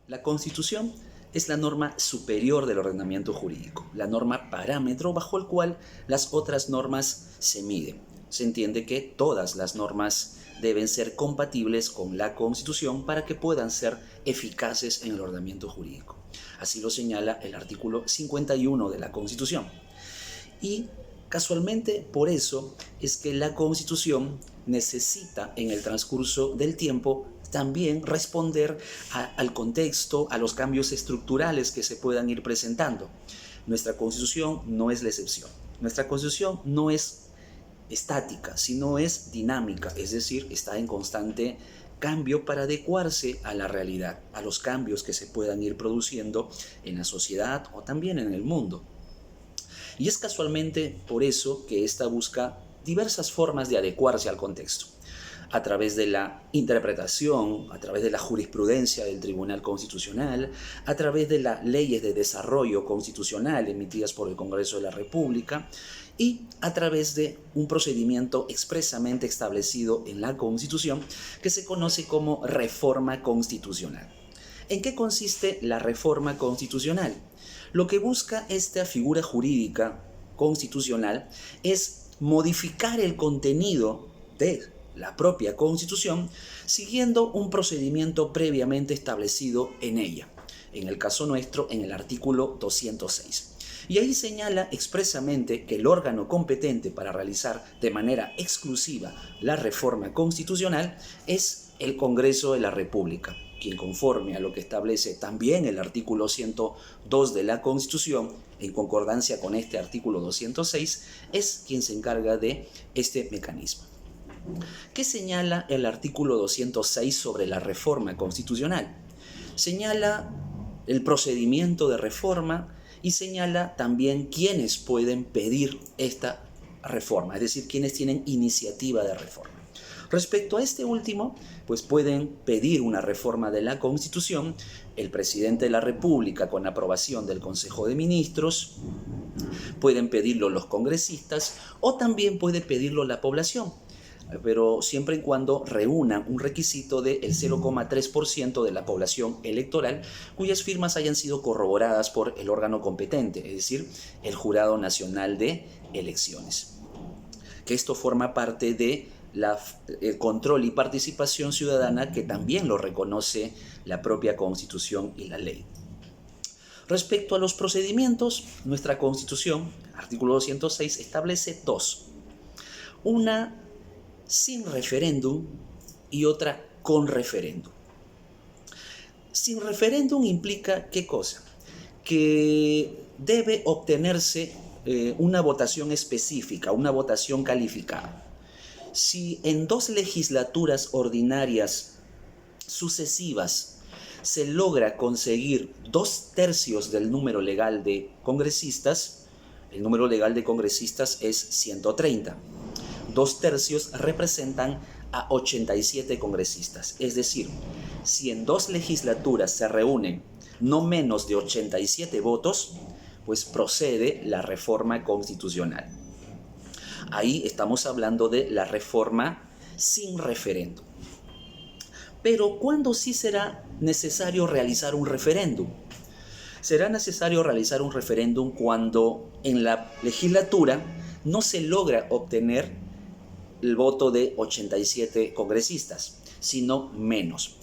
La Constitución es la norma superior del ordenamiento jurídico, la norma parámetro bajo el cual las otras normas se miden. Se entiende que todas las normas deben ser compatibles con la Constitución para que puedan ser eficaces en el ordenamiento jurídico. Así lo señala el artículo 51 de la Constitución. Y casualmente por eso es que la Constitución necesita en el transcurso del tiempo también responder al contexto, a los cambios estructurales que se puedan ir presentando. Nuestra Constitución no es la excepción. Nuestra Constitución no es estática, sino es dinámica, es decir, está en constante cambio para adecuarse a la realidad, a los cambios que se puedan ir produciendo en la sociedad o también en el mundo. Y es casualmente por eso que ésta busca diversas formas de adecuarse al contexto, a través de la interpretación, a través de la jurisprudencia del Tribunal Constitucional, a través de las leyes de desarrollo constitucional emitidas por el Congreso de la República y a través de un procedimiento expresamente establecido en la Constitución que se conoce como reforma constitucional. ¿En qué consiste la reforma constitucional? Lo que busca esta figura jurídica constitucional es modificar el contenido de la propia Constitución siguiendo un procedimiento previamente establecido en ella, en el caso nuestro en el artículo 206. Y ahí señala expresamente que el órgano competente para realizar de manera exclusiva la reforma constitucional es el Congreso de la República, quien conforme a lo que establece también el artículo 102 de la Constitución, en concordancia con este artículo 206, es quien se encarga de este mecanismo. ¿Qué señala el artículo 206 sobre la reforma constitucional? Señala el procedimiento de reforma y señala también quiénes pueden pedir esta reforma, es decir, quiénes tienen iniciativa de reforma. Respecto a este último, pues pueden pedir una reforma de la Constitución el presidente de la República con aprobación del Consejo de Ministros, pueden pedirlo los congresistas o también puede pedirlo la población, pero siempre y cuando reúnan un requisito del 0,3% de la población electoral cuyas firmas hayan sido corroboradas por el órgano competente, es decir, el Jurado Nacional de Elecciones. Que esto forma parte de el control y participación ciudadana que también lo reconoce la propia Constitución y la ley. Respecto a los procedimientos, nuestra Constitución, artículo 206, establece dos. Una sin referéndum y otra con referéndum. Sin referéndum implica ¿qué cosa? Que debe obtenerse una votación específica, una votación calificada. Si en 2 legislaturas ordinarias sucesivas se logra conseguir 2/3 del número legal de congresistas, el número legal de congresistas es 130. 2/3 representan a 87 congresistas. Es decir, si en 2 legislaturas se reúnen no menos de 87 votos, pues procede la reforma constitucional. Ahí estamos hablando de la reforma sin referéndum. Pero ¿cuándo sí será necesario realizar un referéndum? Será necesario realizar un referéndum cuando en la legislatura no se logra obtener el voto de 87 congresistas, sino menos.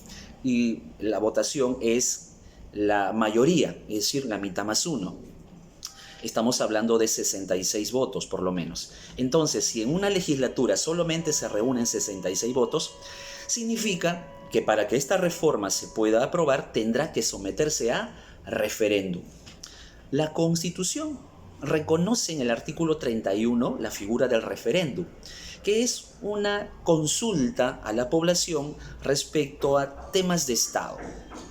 Y la votación es la mayoría, es decir, la mitad más uno. Estamos hablando de 66 votos, por lo menos. Entonces, si en una legislatura solamente se reúnen 66 votos, significa que para que esta reforma se pueda aprobar, tendrá que someterse a referéndum. La Constitución reconoce en el artículo 31 la figura del referéndum, que es una consulta a la población respecto a temas de Estado.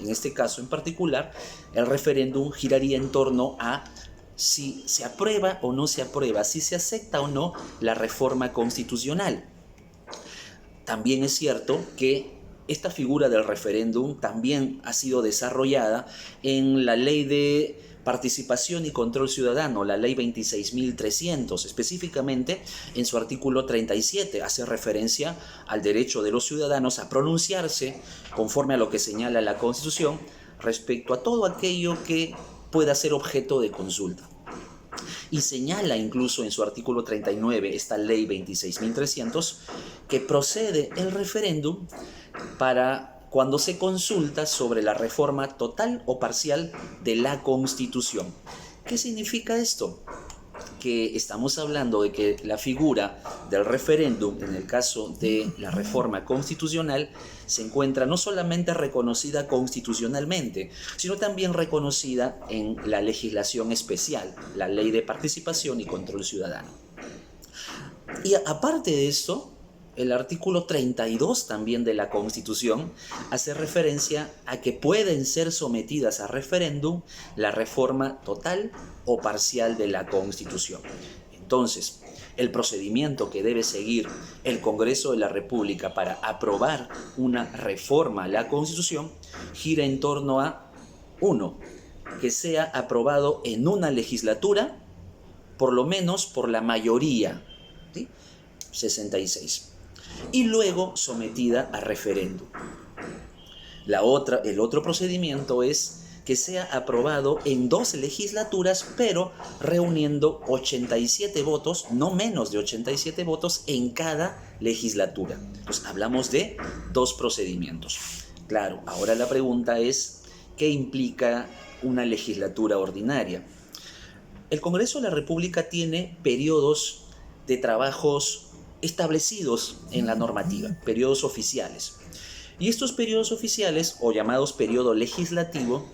En este caso en particular, el referéndum giraría en torno a si se aprueba o no se aprueba, si se acepta o no la reforma constitucional. También es cierto que esta figura del referéndum también ha sido desarrollada en la Ley de Participación y Control Ciudadano, la Ley 26.300, específicamente en su artículo 37, hace referencia al derecho de los ciudadanos a pronunciarse, conforme a lo que señala la Constitución, respecto a todo aquello que pueda ser objeto de consulta. Y señala incluso en su artículo 39, esta ley 26.300, que procede el referéndum para cuando se consulta sobre la reforma total o parcial de la Constitución. ¿Qué significa esto? Que estamos hablando de que la figura del referéndum, en el caso de la reforma constitucional, se encuentra no solamente reconocida constitucionalmente, sino también reconocida en la legislación especial, la Ley de Participación y Control Ciudadano. Y aparte de esto, el artículo 32 también de la Constitución hace referencia a que pueden ser sometidas a referéndum la reforma total o parcial de la Constitución. Entonces, el procedimiento que debe seguir el Congreso de la República para aprobar una reforma a la Constitución gira en torno a, 1, que sea aprobado en una legislatura, por lo menos por la mayoría, ¿sí? 66. Y luego sometida a referéndum. El otro procedimiento es que sea aprobado en 2 legislaturas, pero reuniendo 87 votos, no menos de 87 votos en cada legislatura. Entonces hablamos de 2 procedimientos. Claro, ahora la pregunta es, ¿qué implica una legislatura ordinaria? El Congreso de la República tiene periodos de trabajos establecidos en la normativa, periodos oficiales. Y estos periodos oficiales, o llamados periodo legislativo,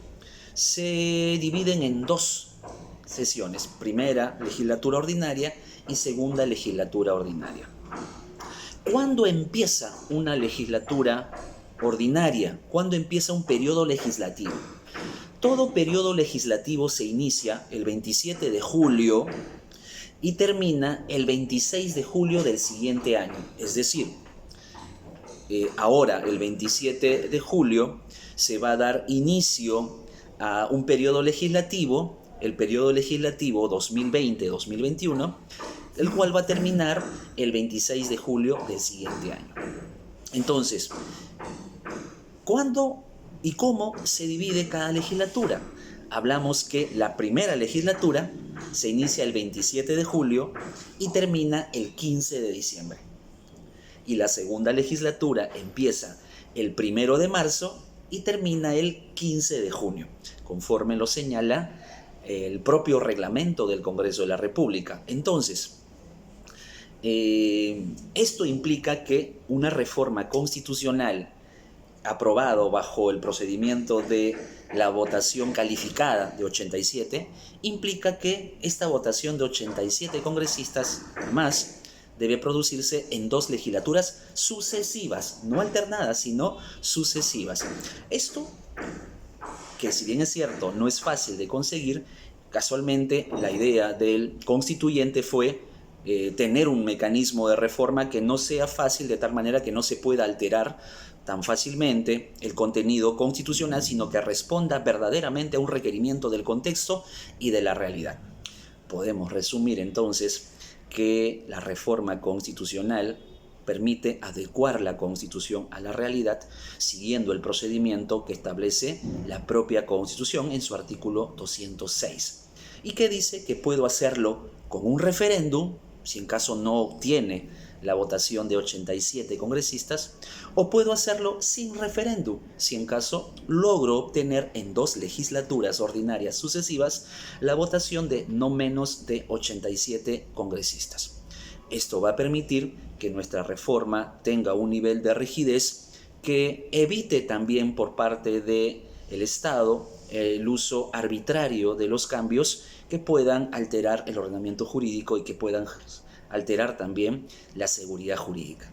se dividen en 2 sesiones. Primera, legislatura ordinaria, y segunda, legislatura ordinaria. ¿Cuándo empieza una legislatura ordinaria? ¿Cuándo empieza un periodo legislativo? Todo periodo legislativo se inicia el 27 de julio y termina el 26 de julio del siguiente año. Es decir, ahora el 27 de julio se va a dar inicio a un periodo legislativo, el periodo legislativo 2020-2021, el cual va a terminar el 26 de julio del siguiente año. Entonces, ¿cuándo y cómo se divide cada legislatura? Hablamos que la primera legislatura se inicia el 27 de julio y termina el 15 de diciembre. Y la segunda legislatura empieza el 1 de marzo y termina el 15 de junio, conforme lo señala el propio reglamento del Congreso de la República. Entonces, esto implica que una reforma constitucional aprobado bajo el procedimiento de la votación calificada de 87, implica que esta votación de 87 congresistas más debe producirse en 2 legislaturas sucesivas, no alternadas, sino sucesivas. Esto, que si bien es cierto, no es fácil de conseguir, casualmente la idea del constituyente fue tener un mecanismo de reforma que no sea fácil, de tal manera que no se pueda alterar tan fácilmente el contenido constitucional, sino que responda verdaderamente a un requerimiento del contexto y de la realidad. Podemos resumir entonces que la reforma constitucional permite adecuar la Constitución a la realidad siguiendo el procedimiento que establece la propia Constitución en su artículo 206 y que dice que puedo hacerlo con un referéndum si en caso no obtiene la votación de 87 congresistas, o puedo hacerlo sin referéndum, si en caso logro obtener en 2 legislaturas ordinarias sucesivas la votación de no menos de 87 congresistas. Esto va a permitir que nuestra reforma tenga un nivel de rigidez que evite también por parte del Estado el uso arbitrario de los cambios que puedan alterar el ordenamiento jurídico y que puedan alterar también la seguridad jurídica.